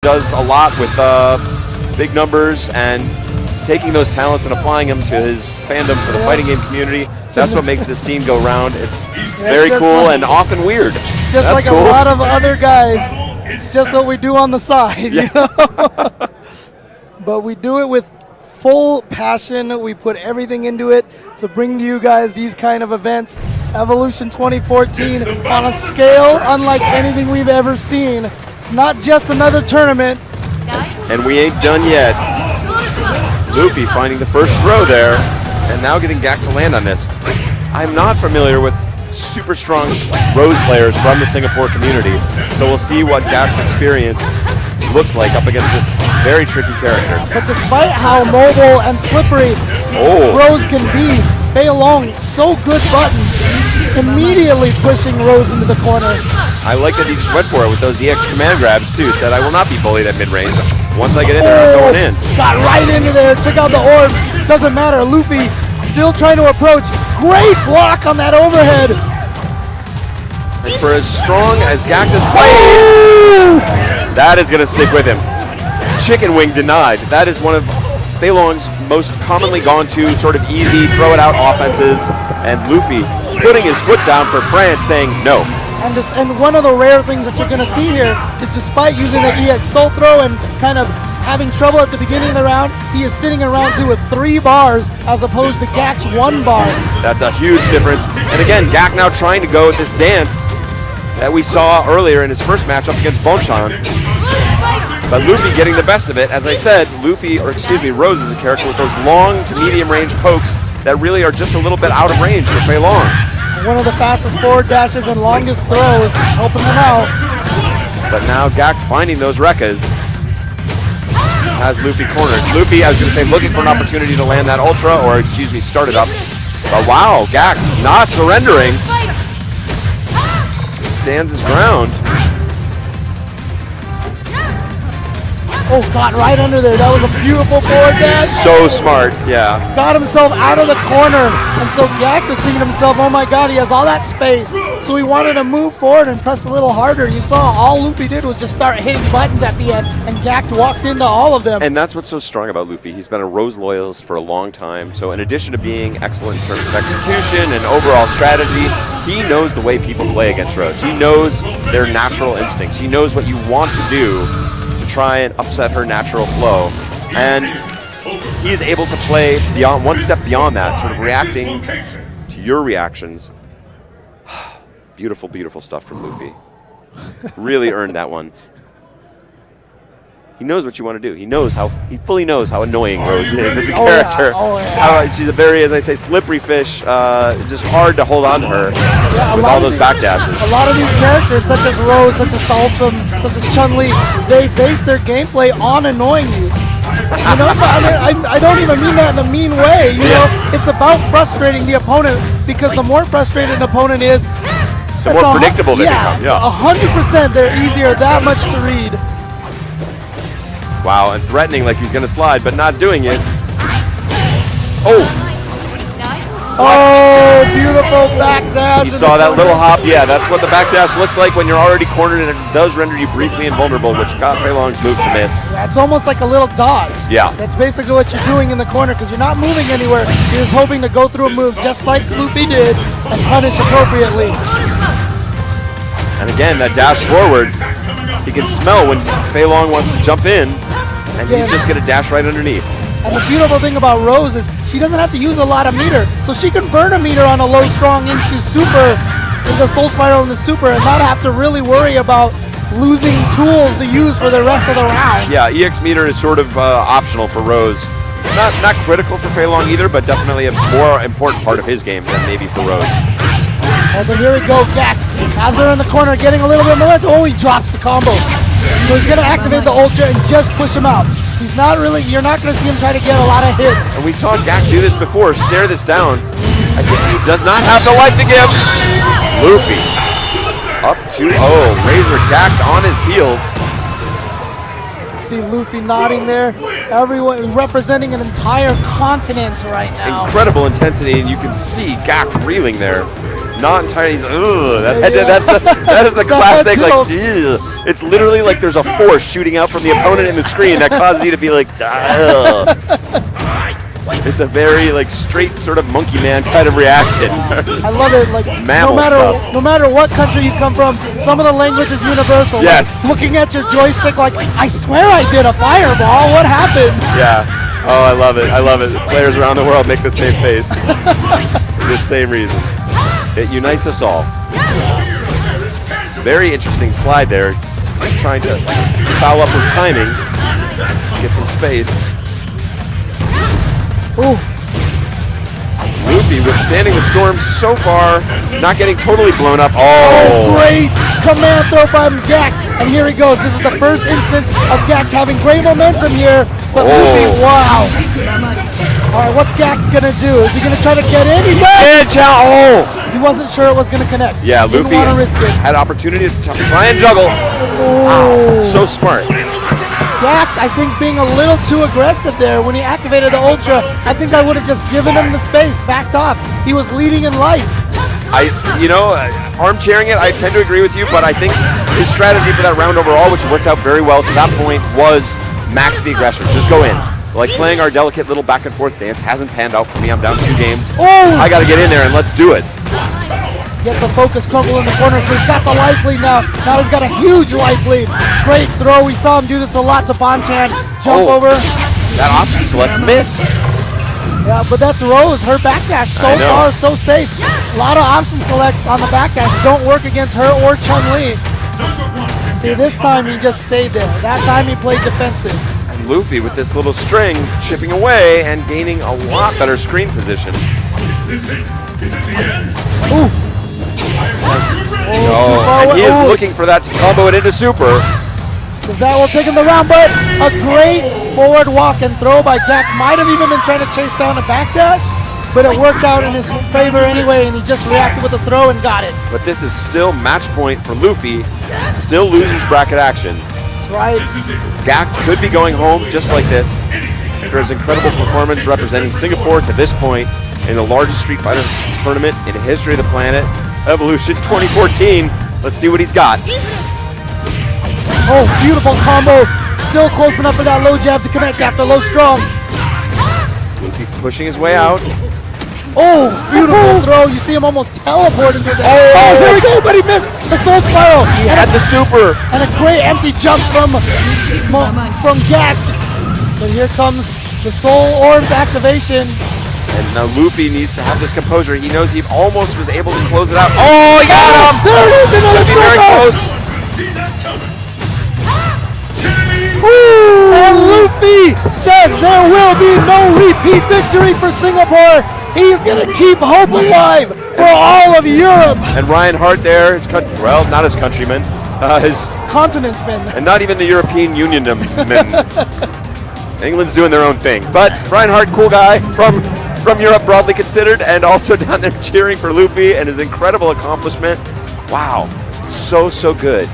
does a lot with big numbers and taking those talents and applying them to his fandom for the fighting game community. So that's what makes this scene go round. It's very cool and often weird. Just that's like cool. A lot of other guys, it's just what we do on the side, you know? But we do it with full passion. We put everything into it to bring to you guys these kind of events. Evolution 2014 on a scale unlike anything we've ever seen. It's not just another tournament. And we ain't done yet. Louffy finding the first throw there, and now getting Gackt to land on this. I'm not familiar with super strong Rose players from the Singapore community, so we'll see what Gackt's experience looks like up against this very tricky character. But despite how mobile and slippery Rose can be, Fei Long, so good buttons, immediately pushing Rose into the corner. I like that he just went for it with those EX command grabs too. Said, I will not be bullied at mid-range. Once I get in there, I'm going in. Got right into there, took out the orb. Doesn't matter, Louffy still trying to approach. Great block on that overhead. And for as strong as Gackt has played, that is going to stick with him. Chicken wing denied. That is one of Fei Long's most commonly gone to sort of easy throw it out offenses, and Louffy putting his foot down for France, saying no. And one of the rare things that you're going to see here is despite using the EX soul throw and kind of having trouble at the beginning of the round, he is sitting in round 2 with 3 bars as opposed to Gackt's 1 bar. That's a huge difference. And again, Gackt now trying to go with this dance that we saw earlier in his first matchup against Bonchan. But Louffy getting the best of it. As I said, Rose is a character with those long to medium range pokes that really are just a little bit out of range for Fei Long. One of the fastest forward dashes and longest throws, helping them out. But now Gackt finding those Rekkas has Louffy cornered. Louffy, I was going to say, looking for an opportunity to land that Ultra, or excuse me, start it up. But wow, Gackt not surrendering. Stands his ground. Oh, got right under there. That was a beautiful forward dash. So smart, yeah. Got himself out of the corner. And so Gackt was thinking to himself, oh my God, he has all that space. So he wanted to move forward and press a little harder. You saw all Louffy did was just start hitting buttons at the end, and Gackt walked into all of them. And that's what's so strong about Louffy. He's been a Rose loyalist for a long time. So in addition to being excellent in terms of execution and overall strategy, he knows the way people play against Rose. He knows their natural instincts. He knows what you want to do to try and upset her natural flow. And he's able to play beyond, one step beyond that, sort of reacting to your reactions. Beautiful, beautiful stuff from Louffy. Really earned that one. He knows what you want to do. He fully knows how annoying Rose is as a character. She's a very, as I say, slippery fish. It's just hard to hold on to her with all those backdashes. A lot of these characters, such as Rose, such as Dalsum, such as Chun-Li, they base their gameplay on annoying you. You know, I don't even mean that in a mean way. You know, it's about frustrating the opponent, because the more frustrated an opponent is, the more predictable they become. Yeah, 100% they're easier that much to read. Wow, and threatening like he's going to slide, but not doing it. Oh! Oh, beautiful backdash. You saw that little hop. Yeah, that's what the backdash looks like when you're already cornered, and it does render you briefly invulnerable, which got Fei Long's move to miss. Yeah, it's almost like a little dodge. Yeah. That's basically what you're doing in the corner, because you're not moving anywhere. You're just hoping to go through a move just like Louffy did and punish appropriately. And again, that dash forward, he can smell when Fei Long wants to jump in, and he's just going to dash right underneath. And the beautiful thing about Rose is she doesn't have to use a lot of meter, so she can burn a meter on a low strong into Soul Spiral into super, and not have to really worry about losing tools to use for the rest of the round. Yeah, EX meter is sort of optional for Rose. Not critical for Fei Long either, but definitely a more important part of his game than maybe for Rose. And then here we go, Gackt. As they're in the corner, getting a little bit more. Oh, he drops the combo. So he's going to activate the Ultra and just push him out. He's not really, you're not going to see him try to get a lot of hits. And we saw Gackt do this before, stare this down. I think he does not have the life to give. Louffy up 2-0. Razor Gackt on his heels. See Louffy nodding there. Everyone representing an entire continent right now. Incredible intensity, and you can see Gackt reeling there. Not entirely. Ugh, that is the classic. Like, ugh. It's literally like there's a force shooting out from the opponent in the screen that causes you to be like, ugh. It's a very like straight sort of monkey man kind of reaction. I love it. Like no matter what country you come from, some of the language is universal. Yes. Like, looking at your joystick, like I swear I did a fireball. What happened? Yeah. Oh, I love it. I love it. Players around the world make the same face for the same reasons. It unites us all. Very interesting slide there. Just trying to foul up his timing, get some space. Ooh. Louffy withstanding the storm so far, not getting totally blown up. Oh, great command throw from Gackt. And here he goes. This is the first instance of Gackt having great momentum here. But Louffy, wow. All right, what's Gackt going to do? Is he going to try to get in? He does! He wasn't sure it was going to connect. Yeah, Didn't Louffy want to risk it. had opportunity to try and juggle. Wow, so smart. Gackt, I think, being a little too aggressive there. When he activated the Ultra, I think I would have just given him the space, backed off. He was leading in life. Armchairing it, I tend to agree with you, but I think his strategy for that round overall, which worked out very well to that point, was max the aggression. Just go in. Like playing our delicate little back and forth dance hasn't panned out for me. I'm down 2 games. Oh! I got to get in there and let's do it. Gets a focus crumble in the corner, so he's got the life lead now. Now he's got a huge life lead. Great throw. We saw him do this a lot to Bonchan. Jump over. That option select missed. Yeah, but that's Rose. Her backdash so far so safe. A lot of option selects on the backdash don't work against her or Chun-Li. See, this time he just stayed there. That time he played defensive. And Louffy with this little string chipping away and gaining a lot better screen position. Ooh. And he is looking for that to combo it into super. Because that will take him the round, but a great forward walk and throw by Gackt. Might have even been trying to chase down a backdash, but it worked out in his favor anyway, and he just reacted with a throw and got it. But this is still match point for Louffy. Still losers bracket action. That's right. Gackt could be going home just like this after his incredible performance representing Singapore to this point in the largest Street Fighter tournament in the history of the planet, Evolution 2014. Let's see what he's got. Oh, beautiful combo. Still close enough for that low jab to connect after low strong. Louffy's pushing his way out. Oh, beautiful throw. You see him almost teleport into that. Oh, here we go, but he missed the soul spiral. He had the super. And a great empty jump from Gackt. But here comes the soul orbs activation. And now Louffy needs to have this composure. He knows he almost was able to close it out. Oh, he got him! There it is, another very close. And Louffy says there will be no repeat victory for Singapore. He's going to keep hope alive for all of Europe. And Ryan Hart there, not his countryman, his continent's men. And not even the European Union men. England's doing their own thing. But Ryan Hart, cool guy from Europe, broadly considered, and also down there cheering for Louffy and his incredible accomplishment. Wow, so good.